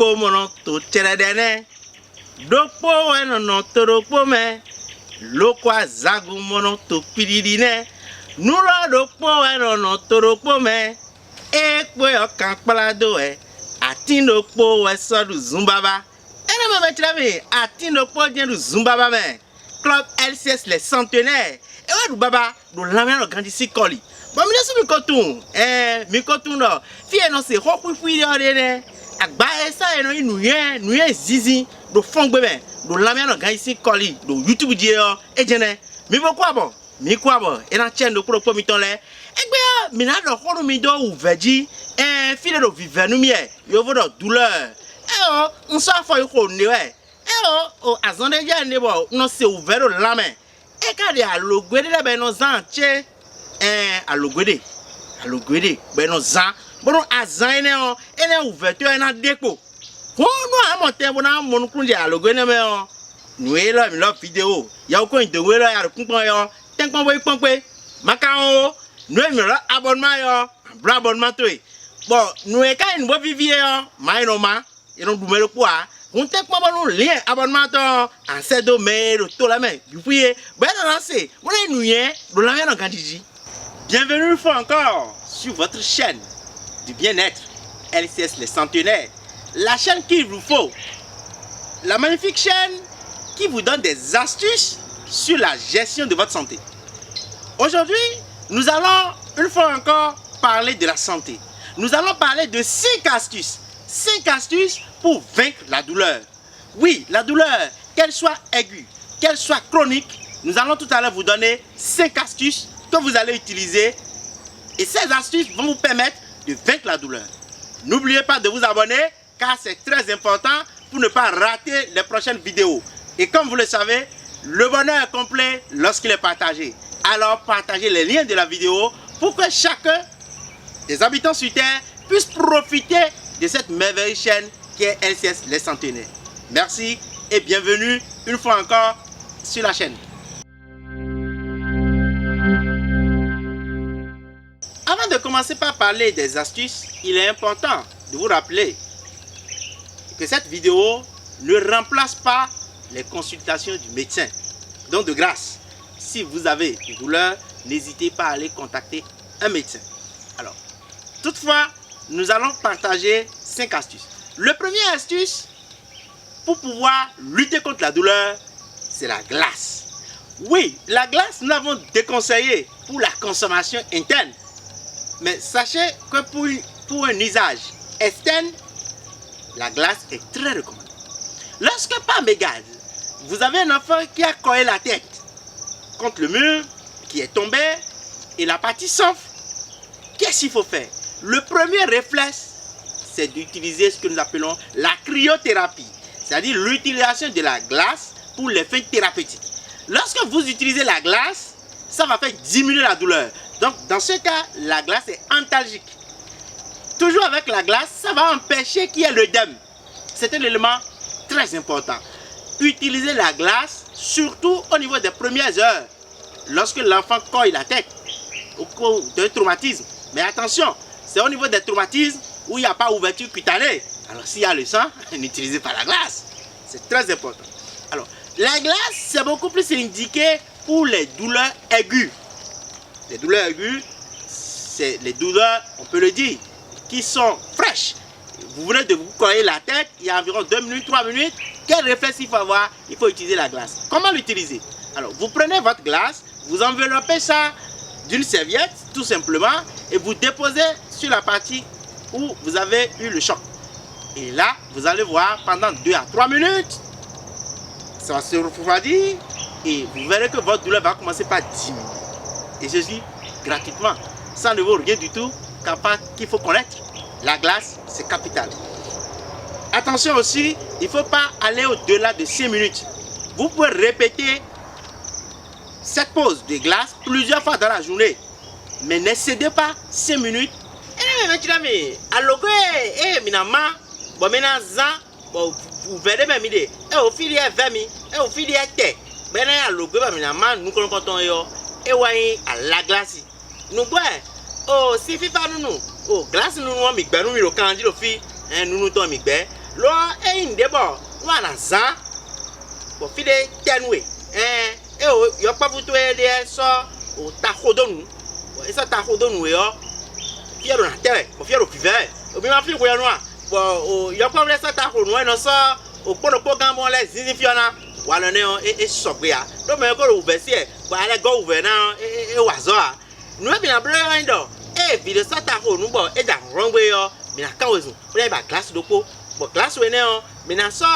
Doko mono to cheredene. Dokpo enono to dokpo me. Lokwa zagu mono to pididine. Nula dokpo enono to dokpo me. Ekwe okampalado Atindokpo wesodu zumbaba. Ena me trave Atindokpo du zumbaba me. Club LCS les centenaires. Et ouais, baba, nous l'avons grandi coli. Bon, mais laisse-moi mikotou no. Fille non c'est rokui fouille de. Agba esa eno nous zizi. Do fong bébé. Nous l'avons grandi coli. Do YouTube dio. Et jene. Mais pourquoi bon? Mais quoi bon? Et la chaîne de pro miton le. Et bien, mina do holo mi do ou veji. Fille de vivre nous mie. Yo vo do douleur. On s'en fait ko ne ouais. Azonde ya ne bo no se ouvert la main. E ka de alogwede le be no zan che alogwede be no zan bon azan ene ouverture na depo ko no amote bo na mo kunje alogwede me nu e lo mi lo video ya ko inde we lo ya kunpon yo tenpon bo iponpe maka o nu e mi lo abonnement yo bra abonnement to e bon nu e ka en bo vivie yo mai no ma e no dumelo kwa on t'a pas bon lien abonnement en ces domaines tout la main vous pouvez ben lancer on est nous de la main Gandiji. Bienvenue une fois encore sur votre chaîne du bien-être LCS les centenaires, la chaîne qu'il vous faut, la magnifique chaîne qui vous donne des astuces sur la gestion de votre santé. Aujourd'hui nous allons une fois encore parler de la santé. Nous allons parler de 5 astuces pour vaincre la douleur. Oui, la douleur, qu'elle soit aiguë, qu'elle soit chronique, nous allons tout à l'heure vous donner 5 astuces que vous allez utiliser. Et ces astuces vont vous permettre de vaincre la douleur. N'oubliez pas de vous abonner car c'est très important pour ne pas rater les prochaines vidéos. Et comme vous le savez, le bonheur est complet lorsqu'il est partagé. Alors partagez les liens de la vidéo pour que chacun des habitants sur Terre puisse profiter de cette merveilleuse chaîne qui est LCS les centenaires. Merci et bienvenue une fois encore sur la chaîne. Avant de commencer par parler des astuces, il est important de vous rappeler que cette vidéo ne remplace pas les consultations du médecin. Donc de grâce, si vous avez une douleur, n'hésitez pas à aller contacter un médecin. Alors, toutefois, nous allons partager 5 astuces. Le premier astuce pour pouvoir lutter contre la douleur, c'est la glace. Oui, la glace, nous l'avons déconseillée pour la consommation interne. Mais sachez que pour un usage externe, la glace est très recommandée. Lorsque par mégarde, vous avez un enfant qui a collé la tête contre le mur, qui est tombé et la partie s'enfle, qu'est-ce qu'il faut faire? Le premier réflexe, c'est d'utiliser ce que nous appelons la cryothérapie, c'est-à-dire l'utilisation de la glace pour les fins thérapeutiques. Lorsque vous utilisez la glace, ça va faire diminuer la douleur. Donc, dans ce cas, la glace est antalgique. Toujours avec la glace, ça va empêcher qu'il y ait l'œdème. C'est un élément très important. Utilisez la glace, surtout au niveau des premières heures, lorsque l'enfant colle la tête, au cours d'un traumatisme. Mais attention, c'est au niveau des traumatismes où il n'y a pas ouverture cutanée. Alors s'il y a le sang, n'utilisez pas la glace. C'est très important. Alors, la glace, c'est beaucoup plus indiqué pour les douleurs aiguës. Les douleurs aiguës, c'est les douleurs, on peut le dire, qui sont fraîches. Vous venez de vous coller la tête, il y a environ 2 minutes, 3 minutes. Quel réflexe il faut avoir? Il faut utiliser la glace. Comment l'utiliser? Alors, vous prenez votre glace, vous enveloppez ça d'une serviette, tout simplement, et vous déposez sur la partie où vous avez eu le choc. Et là, vous allez voir pendant 2 à 3 minutes, ça va se refroidir et vous verrez que votre douleur va commencer par diminuer. Et ceci gratuitement, ça ne vaut rien du tout, car qu'il faut connaître, la glace, c'est capital. Attention aussi, il ne faut pas aller au-delà de 5 minutes. Vous pouvez répéter cette pause de glace plusieurs fois dans la journée. Mais n'excédez pas 5 minutes. Vous verrez même idée. Et au fil de 20 minutes, et au fil de 10 et à la glace. Nous oh, si fi pas nous. Oh, glace nous mi gbe nous mi lo kan di lo fi. Nous nous ton mi gbe. lo ndebo wa na za bo fide tenwe o yo pa buto de so o ta hodonu bo esa ta hodonu yo fiero na tere bo fiero pive o bi ma fi ko yo no a bo o yo pa le sa ta hodonu no so o pono po gan mo le zizi fiona wa no ne o so gbe a do me ko ro ve si e bo ale go ve na wa zo a no bi na bre ndo video sa ta hodonu bo e da rongwe yo mi na ka wezu o le ba class do po bo class we ne o mi na so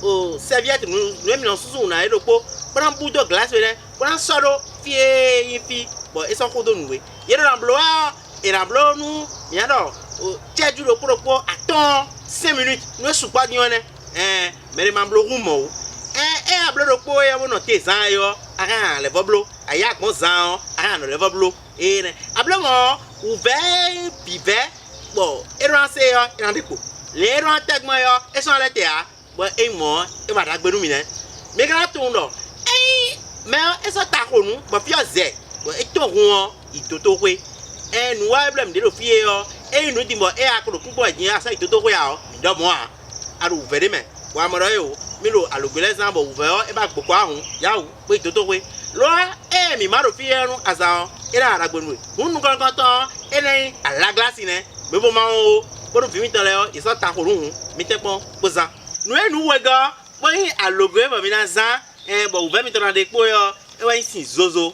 o serviette nu mi na susu na do po bran budo glace we ne bran so do fie fi bo e so hodonu we ye do ramblo a e ramblo nu mi na do o cheju do po aton 5 minutes no su pa ni one mere mamblo rumo ablo do po e wono te zan yo ara le voblo aya gbon zan ara no le voblo ne ablo mo uve pive bo e ran se yo e ran depo le ran tegmo yo e so le te a bo e mo e ba dagbenu mi ne me ga tun do me e so ta konu bo fi oze bo e to gun itoto pe nu wa problem de do fi yo nu di mo e akoro pupo ejin asa itoto pe a o mi do mo a aru uve de me wa mo yo mi lo alogele zan bo uve o e ba gboko ahun ya o pe itoto pe lo mi ma do fi erun asa era aragbenu hunu gangan tan ele ala glace ne me bo ma o bo do fi mi tan le o iso ta korun mi te pon poza nu we ga bo yin alogo e bo mi na zan bo uve mi tan de po yo e wa yin sin zozo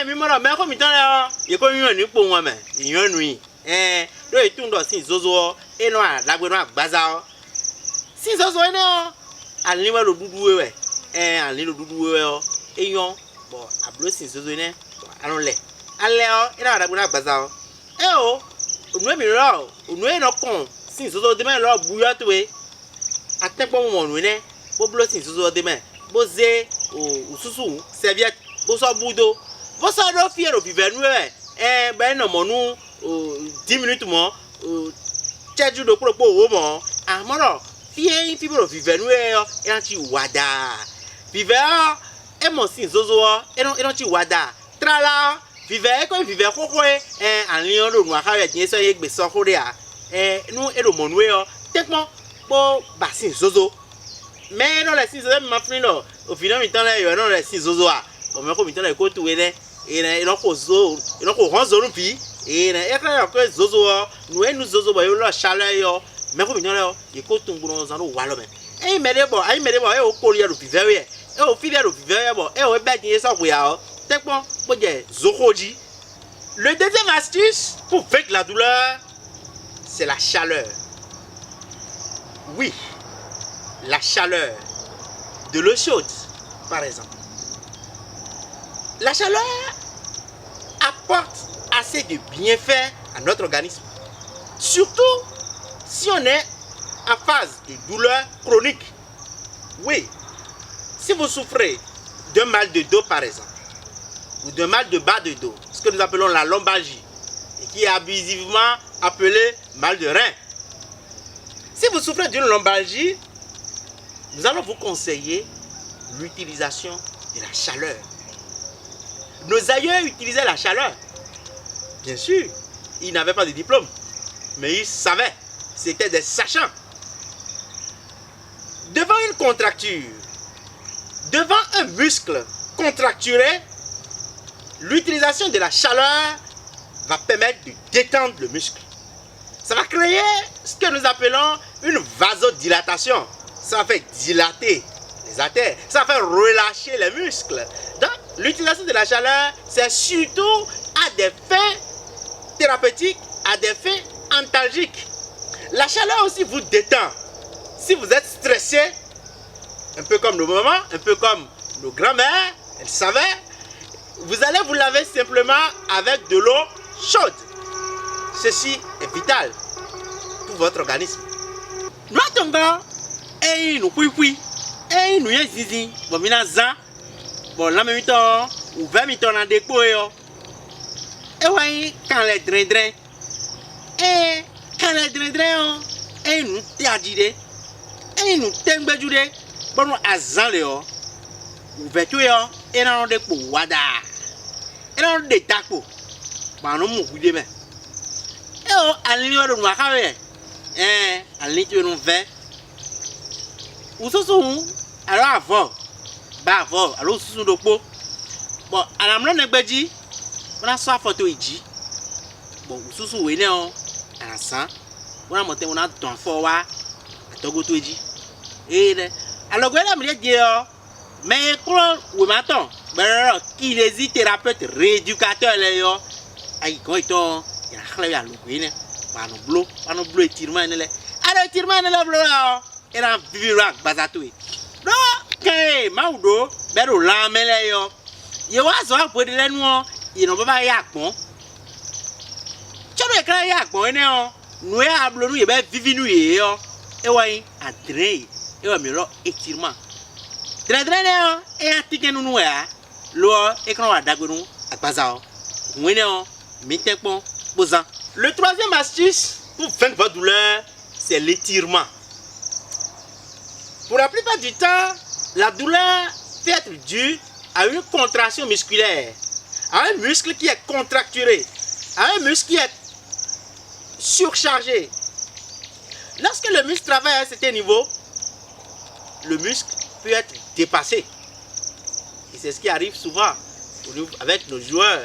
mi mo ro me ko mi tan le o ye ko yan ni po won me yan nu yin lo e tun do sin zozo e no alagbenu agbaza o sin zozo ne o ani wa lo dudu we ani lo dudu we o eyan bo ablo sin zozo ne anu le ale o ina alagbenu agbaza o o onu mi ro onu e no kon sin zozo de me lo buyo to we atepo mo nu ne bo blo sin zozo de me bo ze o susu serviette bo so budo bo so do fiero vivenu e be no mo nu 10 minutes mo cheju do pro wo mo amoro fie fi bro vivenu e ti wada vive e mo sin zozo e no ti wada trala vive ko vive koko anlion do nu akare tin so ye gbe so kore a nu e do mo nu e tekmo bo ba sin zozo me no le sin zozo ma frin no o fi no mi tan le yo no le sin zozo a o me ko mi tan le ko tu we ne e no ko zo e no ko hon zo nu pi e kra ko zozo nu e nu zozo bo yo lo chale yo me ko mi tan le yo ye ko tun gboro zan lo wa lo me me de bo e o ko ri ro vive we o fi ro vive bo o be tin so ko ya o tekmo bo je zokoji. Le deuxième astuce pour vaincre la douleur, c'est la chaleur. Oui, la chaleur de l'eau chaude, par exemple. La chaleur apporte assez de bienfaits à notre organisme. Surtout si on est en phase de douleur chronique. Oui, si vous souffrez d'un mal de dos, par exemple, ou d'un mal de bas de dos, ce que nous appelons la lombalgie, et qui est abusivement appelé mal de rein. Si vous souffrez d'une lombalgie, nous allons vous conseiller l'utilisation de la chaleur. Nos aïeux utilisaient la chaleur. Bien sûr, ils n'avaient pas de diplôme, mais ils savaient. C'était des sachants. Devant une contracture, devant un muscle contracturé, l'utilisation de la chaleur va permettre de détendre le muscle. Ça va créer ce que nous appelons une vasodilatation. Ça va faire dilater les artères. Ça va faire relâcher les muscles. Donc, l'utilisation de la chaleur, c'est surtout à des fins thérapeutiques, à des fins antalgiques. La chaleur aussi vous détend. Si vous êtes stressé, un peu comme nos mamans, un peu comme nos grands-mères, elles savaient, vous allez vous laver simplement avec de l'eau chaude. Ceci est vital pour votre organisme. Nous attendons, et nous pouvons, et nous y zizi, bon mina zan, bon la même temps, ou 20 minutes en déco et ouais, quand les drain, et quand les drain, et nous t'adire, et nous t'embedjoude, bon nous azan léo, ouverture et non de pour wada, et non de taco, bon nous mou de mais. E o alini o do nwa kawe alini ti o no ve ususu alors avant ba avant alors ususu dokpo bon alamro negbeji wona so afoto eji bon ususu we ne o asan wona mote wona don fo wa atogoto eji alors gwe la mi die o mais klo we maton ben kinésithérapeute rééducateur le yo ay ko ito ya khla ya lu gwe ne pano blo étirement ne le alors étirement ne le blo era vivra bazato e no ke maudo bero la mele yo ye wa so apo de lenu o ye no baba ya gbon chodo e kra ya gbon ne o nu ya blo nu ye be vivi nu ye yo e wa yin adre e wa mi ro étirement dre ne o e atike nu nu ya lo e kan wa dagbenu agbaza o wene o mi tekpon bozan. Le troisième astuce pour vaincre votre douleur, c'est l'étirement. Pour la plupart du temps, la douleur peut être due à une contraction musculaire, à un muscle qui est contracturé, à un muscle qui est surchargé. Lorsque le muscle travaille à un certain niveau, le muscle peut être dépassé. Et c'est ce qui arrive souvent avec nos joueurs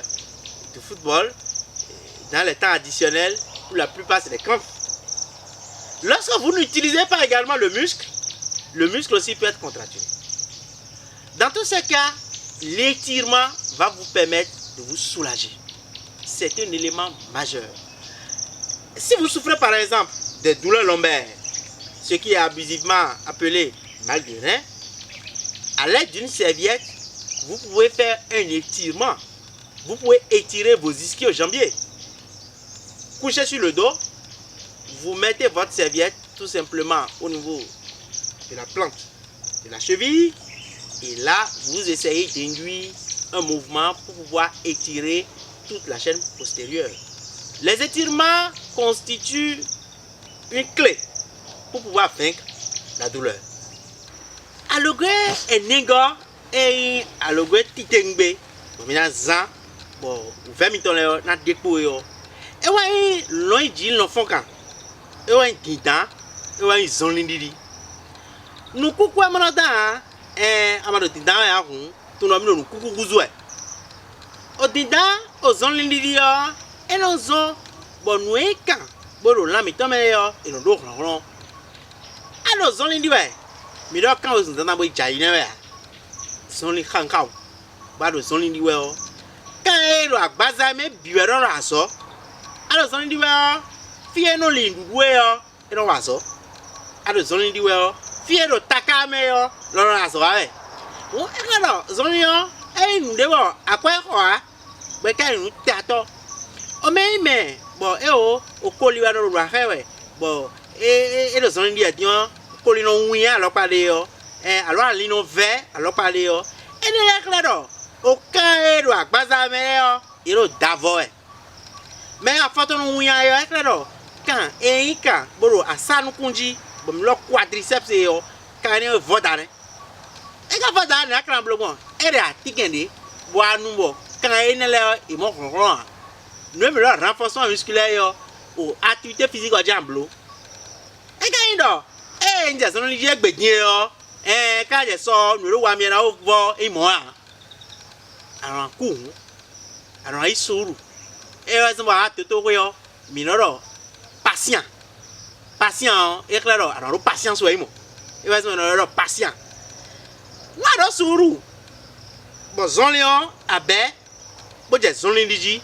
de football. Dans les temps additionnels, pour la plupart, c'est des crampes. Lorsque vous n'utilisez pas également le muscle aussi peut être contracturé. Dans tous ces cas, l'étirement va vous permettre de vous soulager. C'est un élément majeur. Si vous souffrez par exemple des douleurs lombaires, ce qui est abusivement appelé mal de rein, à l'aide d'une serviette, vous pouvez faire un étirement. Vous pouvez étirer vos ischio-jambiers. Couchez sur le dos, vous mettez votre serviette tout simplement au niveau de la plante de la cheville et là vous essayez d'induire un mouvement pour pouvoir étirer toute la chaîne postérieure. Les étirements constituent une clé pour pouvoir vaincre la douleur. Alogwe eningo et alogwe titengbe mina zan bon 20 minutes na depo yo. E wa yin lo ji lo fonkan e wa yin didan e wa yin zonlindiri nu kuku amana da amado didan ya hun to no mi no kuku guzu e o didan o zonlindiri yo e no zon bonu e kan boro la mi to me yo e no do ron a no zonlindiri we mi do kan o zun na bo jayi ne we zonli kan ka ba do zonlindiri we o kan e ro agbaza me biwe ro aso. Alors, on dit well, fie no linduwe yo, eno waso. Alors, on dit well, fie no takame yo, lo waso awe. O ekalo, zoni yo, nu dewo akwe kwa, be kai nu tato. O me, bo o koli wa no ra hewe. Bo lo zoni di adion, koli no wiya lo pale yo. Alo ali no ve, alo pale yo. Le klaro, o kai ro agbaza me yo, iro davo e. Mais à forte non ouya yo claro kan kan boro asanu kunji bom lo quadriceps yo kan ne vodane e ka vodane akran blogon e re atikende bo anu bo kan ne le e mo ron no me le renforcement musculaire yo o activité physique o jamblo e ka indo nje so no je gbedin yo ka je so no wa mi na o vo e mo a aran ku aran isuru et va te toyo minoro patient et claro alors patience ouais mo et va minoro patient na do suru bo zonlion abe bo je zonlin diji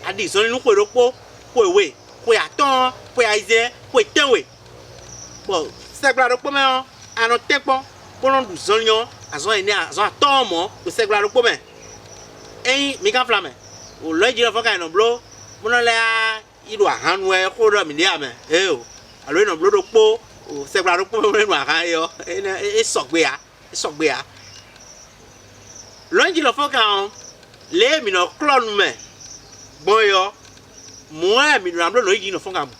adi zonlin nu ko ropo ko ewe ko ya ton ko ya ize ko tenwe bo se gba ropo me ano tepo ko non du zonlion azon ene azon ton mo ko se gba ropo me mi kan flame o lo ji lo foka no blo mo no la ido ahanu e ko do mi dia me o alo no blo do po o se gba do po me no ahan yo e sogbe a lo ji lo foka le mi no clone me boyo mo e mi no lo ji no foka mo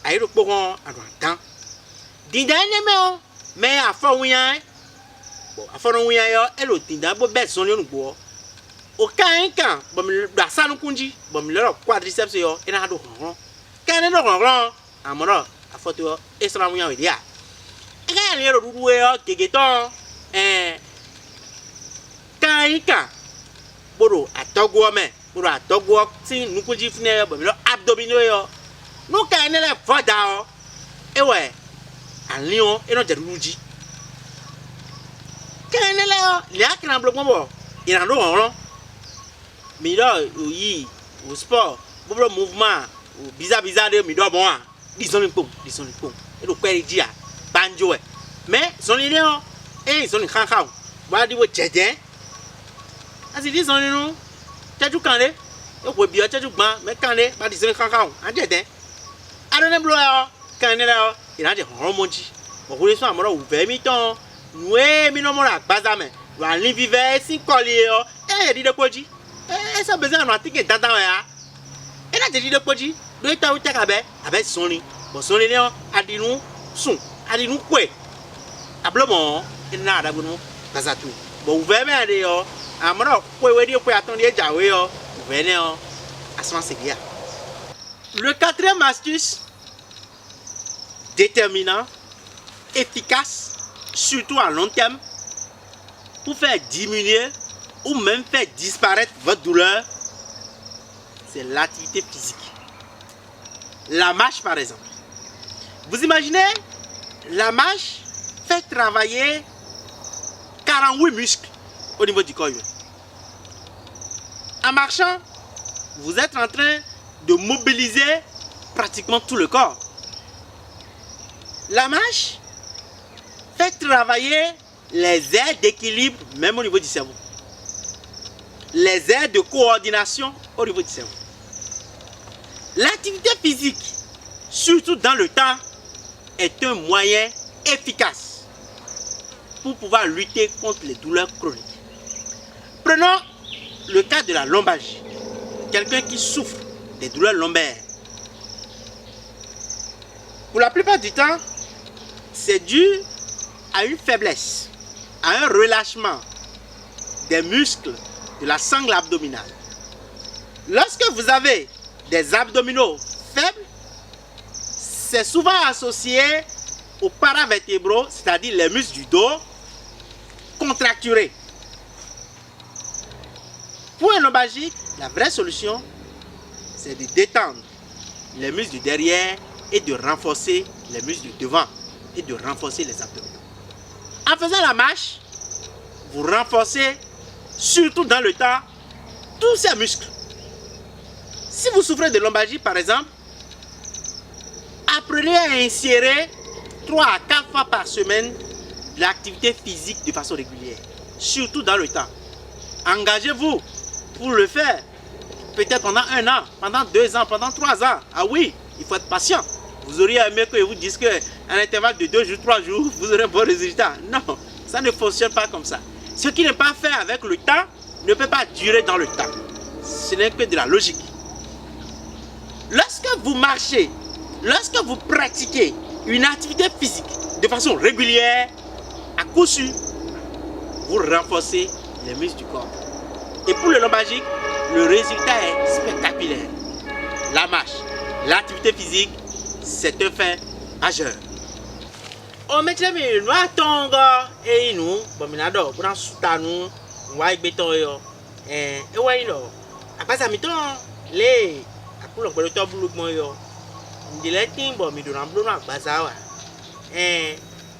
ai do po kon ado dan dinda ne me o me afọ wiyan bo afọ no wiyan yo e lo dinda bo be so ni onugbo o kan bom da sanu kunji bom le quadriceps yo ina do ron kan ne do ron amoro afoto esra mu yan dia ga ni ro dudu yo gegeton kan boro atogwo me boro atogwo ti nukunji fune bo mi lo abdominal yo no kan ni le foda o ewe alion e no jeruji kan ni le o le akran blogbon bo iran do won mi lo yi o sport boro mouvement o biza de mi do bon a disons le pom e do kwere ji a banjo e mais son ile o e son kan kan wa di wo jeje asi di son nu teju kan le e ko bi o teju gban me kan le ba di son kan kan a jeje adone blo o kan ni le o ina je hormonji mo ko le so amoro u ve mi ton nwe mi no mo ra gbaza me wa lin vive si koli o e di de koji e so bezen no atike dandan ya e na je di de koji do ta o te ka be abe sonrin bo sonrin le o adinu sun adinu kwe ablomo ina adagbonu gazatu bo u ve me de o amoro kwe we di kwe aton di ejawe o u ve ne o asman se dia. Le quatrième astuce déterminant, efficace, surtout à long terme, pour faire diminuer ou même faire disparaître votre douleur, c'est l'activité physique. La marche, par exemple. Vous imaginez, la marche fait travailler 48 muscles au niveau du corps humain. En marchant, vous êtes en train de mobiliser pratiquement tout le corps. La marche fait travailler les aires d'équilibre, même au niveau du cerveau. Les aires de coordination au niveau du cerveau. L'activité physique, surtout dans le temps, est un moyen efficace pour pouvoir lutter contre les douleurs chroniques. Prenons le cas de la lombalgie. Quelqu'un qui souffre des douleurs lombaires. Pour la plupart du temps, c'est dû à une faiblesse, à un relâchement des muscles de la sangle abdominale. Lorsque vous avez des abdominaux faibles, c'est souvent associé aux paravertébraux, c'est-à-dire les muscles du dos, contracturés. Pour un lombalgique, la vraie solution, c'est de détendre les muscles du derrière et de renforcer les muscles du devant et de renforcer les abdominaux. En faisant la marche, vous renforcez, surtout dans le temps, tous ces muscles. Si vous souffrez de lombalgie, par exemple, apprenez à insérer 3 à 4 fois par semaine de l'activité physique de façon régulière, surtout dans le temps. Engagez-vous pour le faire, peut-être pendant 1 an, pendant 2 ans, pendant 3 ans. Ah oui, il faut être patient. Vous auriez aimé que je vous dise qu'à l'intervalle de 2 jours, 3 jours, vous aurez un bon résultat. Non, ça ne fonctionne pas comme ça. Ce qui n'est pas fait avec le temps ne peut pas durer dans le temps. Ce n'est que de la logique. Lorsque vous marchez, lorsque vous pratiquez une activité physique de façon régulière, à coup sûr, vous renforcez les muscles du corps. Et pour le lombalgique, le résultat est spectaculaire. La marche, l'activité physique, c'est un fait majeur. On met les nous attendons et nous, bon, nous pour soutenir nous, ouais, béton et ouais, non. Après ça, mettons les, après le temps boulot yo, de l'été, bon, mais de l'emblée à bazaar, et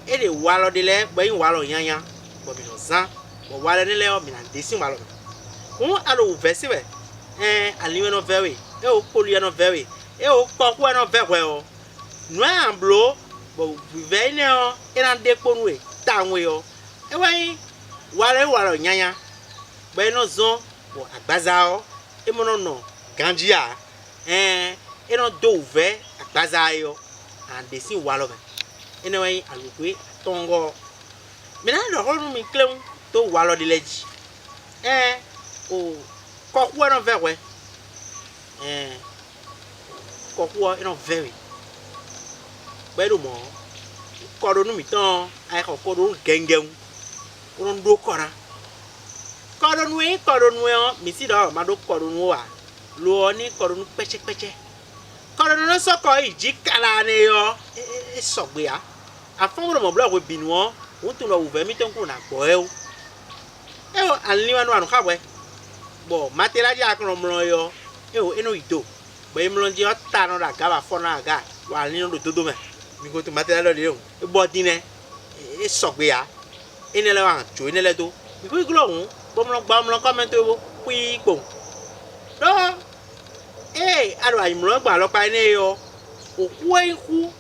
les wallo de l'air, bon, wallo yanya, bon, mais non, bon, wallo de l'air, mais non, dessin wallo. On a le verset, à l'humain verre, et au collier verre, et au pourquoi non verre. Nous en bleu, bon, vous venez et en déconné, tant oui, et oui, wallo nyanya, ben non, bon, à bazaar, et mon nom, Gandia, et non, deux ouvert à bazaar, en dessin wallo. Et nous, à l'oué, tongo. Maintenant, le rôle nous clé, tout wallo de l'edge. O kokwa no verwe kokwa no very bedu mo kodo no miton ai kodo gengem kono ndo kora kodo no mi si do ma do kodo no wa lo ni kodo no peche kodo no so ko iji kala ne yo sogbe ya afon mo mo bla we binwo won tun lo uve mi ton ko na gbo e o anli wa no anu ka we bo matera ja kan mo yo eno ito bo imlo ji o ta no da ga ba fo na ga wa ni no dodo me mi go to matera lo le o e bo din e sogbe ya ene le wa jo ene le do mi ko iglo hun bo mo gba mo comment wo pi po do aro imlo gba lo pa ene yo oku iku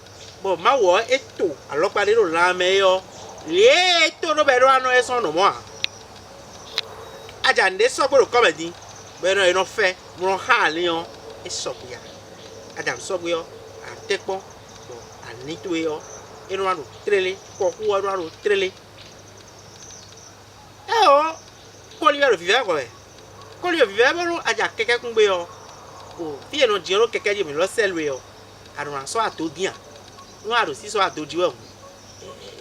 bo ma wo eto alopa le lo la me yo le eto no be ro ano e son no mo a aja nde so gboro comedy be no eno fe mo ha le yon e so ya aja so gbe yo atepo bo ani to yo eno anu trele ko ku anu trele o ko li lo vive ko e ko li vive bo aja keke kun gbe yo o fi eno jiro keke je mi lo selwe yo arun so atodian no aro si so atodiwe o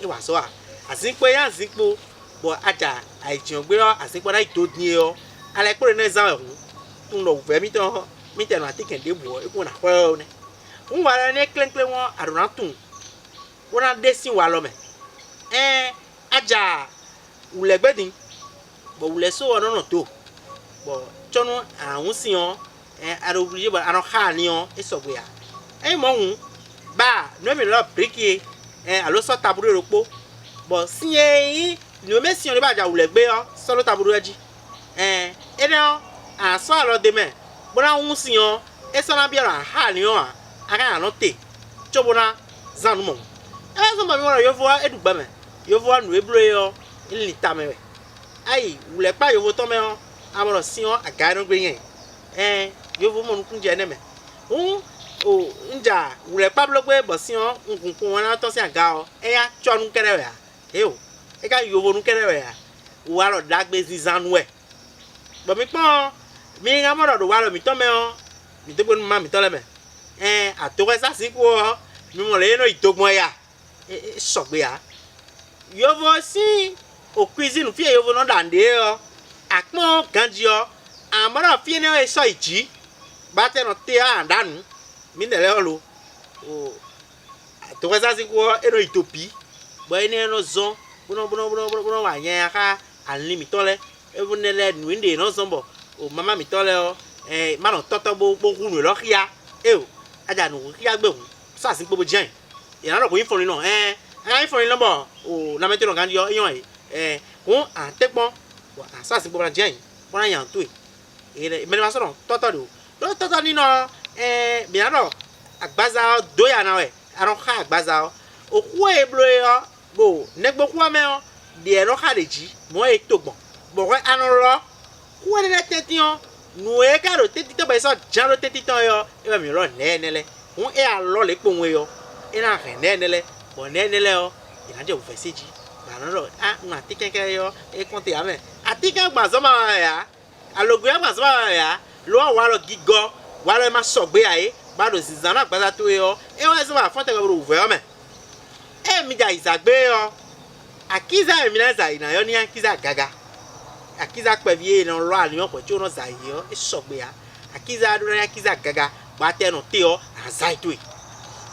e wa so a asinpo ya asinpo bo aja aijian gbe asinpo na itodin yo ale kore na exam ehun tun lo ve mi te na tikende bo e ko na ko ne un wa ne klenkle won arun tun wona desin wa lo me aja ulegbedin bo ule so ono no to bo chonu ahun si on aro oblige bo aro ha ni on e so gbe ya mo hun ba no mi lo briki alo so taburu ropo bo si yin ni o me si on ba ja ule gbe o so lo taburu eji ene o aso alo de me bo na hun si on e so na bi ara ha ni on aka no te chobo na zanu mo so ma mi wona yo fo edugba me yo fo anu ebro yo ili ta me ai ule pa yo fo to me o amoro si on aga no gbe yen yo fo mo nkun je ne me o nja ule pablo gbe bo si on nkunkun wona to si aga o ya chonu kere ya o e ka yo fo nu kere ya wa lo dagbe zizanu e bo mi pon mi nga mo do wa lo mi to me o mi to gbe nu ma mi to le me atore sa si ko mi mo le no itogbon ya so gbe ya yo vo si o cuisine fi yo vo no dande o apon ganji o amara fi ne e so iji ba te no te andanu mi ne le lo o atore sa si ko e no itopi bo ene no zon buno wa yen aka anli mi to le e vo ne le nu inde no zon bo o mama mi to le o ma no toto bo kunu lo kia o aja nu kia gbe hun sa si gbogbo jen ina ro ko yin foni no yin foni no bo o na me te no ganji yo yan kun an tepon bo sa si gbogbo jen bo na yan to e me ma so no toto ni no bi na ro agbaza do ya na we aron ha agbaza o ku e blo yo bo ne gbo ku ame o de ro ha deji mo e togbon bo we anu ro ku e ne tetion nu e ka ro teti to be so jan ro teti ton yo e mi ro ne un e a lo le po nwe yo e na re ne bo ne o ina je o fe seji ba no ro un atikeke yo e konte ame atika gba so ma ya alogun gba so ma ya lo wa lo gigo wa lo ma so gbe aye ba do sizana gba to yo e wa so ma fon te ro uve o me mi ja izagbe yo akiza mi na za ina yo ni akiza gaga akiza pevie no lo ani o po ti o no za yo e so gbe ya akiza do na akiza gaga ba te no te o azai to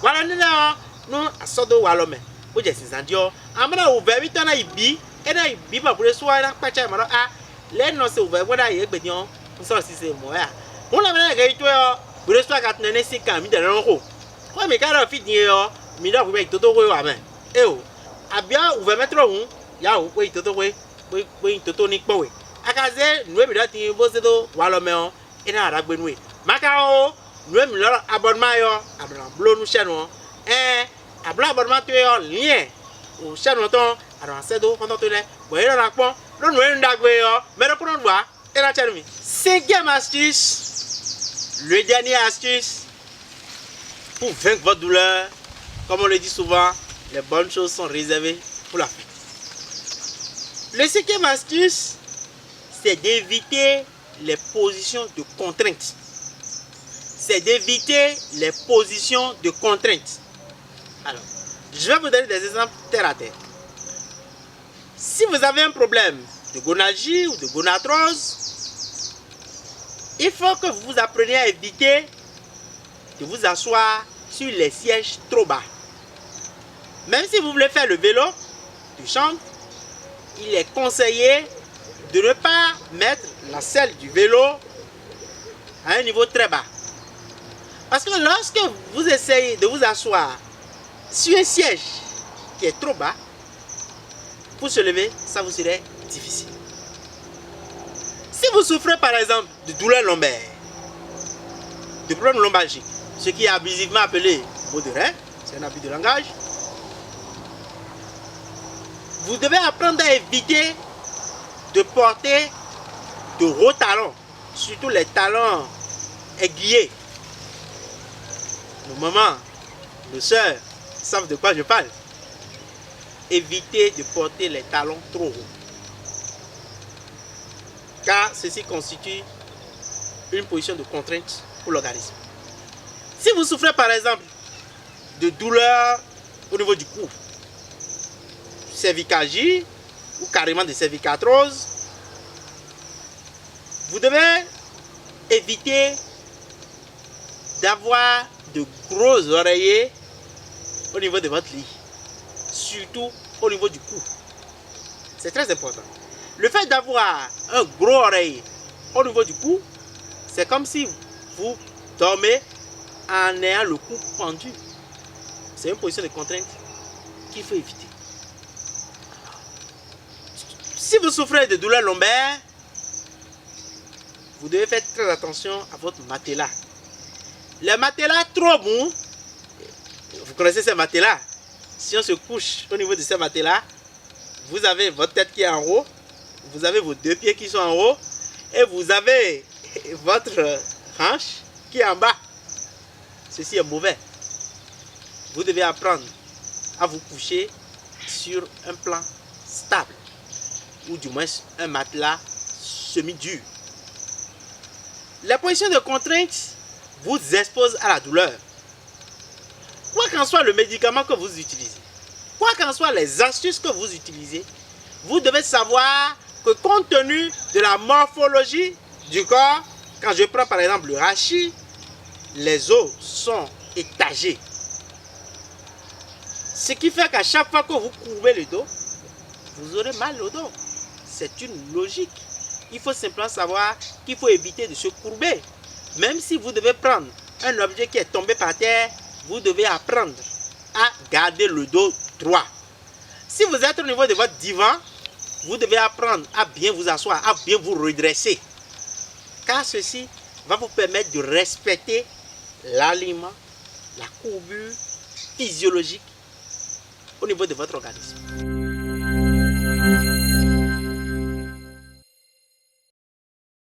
wala ni na no asodo wa lo me o je sizan dio amana o ve mi tana ibi e na ibi ba bure so wa pa cha ma le no se o ve wona ye gbe dio so si se mo ya won la me na ge to yo bure so ka tne ne si kan mi de ron ko mi ka ro fi din yo mi da ko be to ko wa me o abia o ve metro hun ya o pe to pe to ni powe akaze nu mi da tin bo se to wa lo me o e na ara gbe nu e maka o nu mi lo abonnement yo abla blo nu se nu abla abonnement to yo lien o se nu ton ara se do kon to le bo e ra pon lo nu e ndagbe yo me ro pon wa e ra tell me cinquième astuce, le dernier astuce pour vaincre votre douleur. Comme on le dit souvent, les bonnes choses sont réservées pour la fin. Le cinquième astuce, c'est d'éviter les positions de contrainte. C'est d'éviter les positions de contrainte. Alors, je vais vous donner des exemples terre à terre. Si vous avez un problème de gonalgie ou de gonarthrose, il faut que vous appreniez à éviter de vous asseoir sur les sièges trop bas. Même si vous voulez faire le vélo du chanvre, il est conseillé de ne pas mettre la selle du vélo à un niveau très bas. Parce que lorsque vous essayez de vous asseoir sur un siège qui est trop bas, pour se lever, ça vous serait difficile. Si vous souffrez par exemple de douleurs lombaires, de problèmes lombalgiques, ce qui est abusivement appelé maux de rein, c'est un abus de langage, vous devez apprendre à éviter de porter de hauts talons, surtout les talons aiguillés. Nos mamans, nos soeurs savent de quoi je parle. Évitez de porter les talons trop hauts, car ceci constitue une position de contrainte pour l'organisme. Si vous souffrez par exemple de douleurs au niveau du cou, cervicalgie ou carrément de cervicarthrose, vous devez éviter d'avoir de gros oreillers au niveau de votre lit, surtout au niveau du cou. C'est très important. Le fait d'avoir un gros oreiller au niveau du cou, c'est comme si vous dormez en ayant le cou pendu. C'est une position de contrainte qu'il faut éviter. Si vous souffrez de douleurs lombaires, vous devez faire très attention à votre matelas. Les matelas trop mous, vous connaissez ces matelas. Si on se couche au niveau de ces matelas, vous avez votre tête qui est en haut, vous avez vos deux pieds qui sont en haut, et vous avez votre hanche qui est en bas. Ceci est mauvais. Vous devez apprendre à vous coucher sur un plan stable, ou du moins un matelas semi-dur. Les positions de contrainte vous exposent à la douleur. Quoi qu'en soit le médicament que vous utilisez, quoi qu'en soient les astuces que vous utilisez, vous devez savoir que compte tenu de la morphologie du corps, quand je prends par exemple le hachis, les os sont étagés. Ce qui fait qu'à chaque fois que vous courbez le dos, vous aurez mal au dos. C'est une logique. Il faut simplement savoir qu'il faut éviter de se courber. Même si vous devez prendre un objet qui est tombé par terre, vous devez apprendre à garder le dos droit. Si vous êtes au niveau de votre divan, vous devez apprendre à bien vous asseoir, à bien vous redresser. Car ceci va vous permettre de respecter l'alignement, la courbure physiologique au niveau de votre organisme.